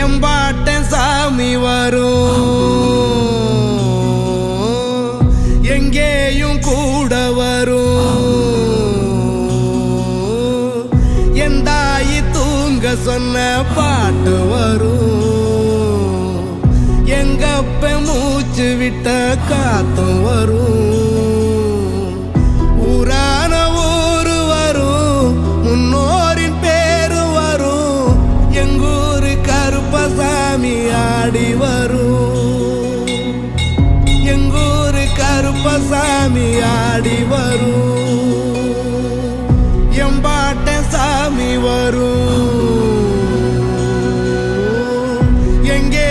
எம்பாட்டன் சாமி வரும், எங்கேயும் கூட வரும். என் தாயி தூங்க சொன்ன பாட்டு வரும், எங்கப்ப மூச்சு விட்ட காத்தும் வரும். ஊரான ஊரு வரும், முன்னோரின் பேரு வரும். எங்கூரு கருப்பசாமி ஆடி வரும், எங்கூரு கருப்பசாமி ஆடி வரும். எம்பாட்டன் சாமி வரும், எங்கே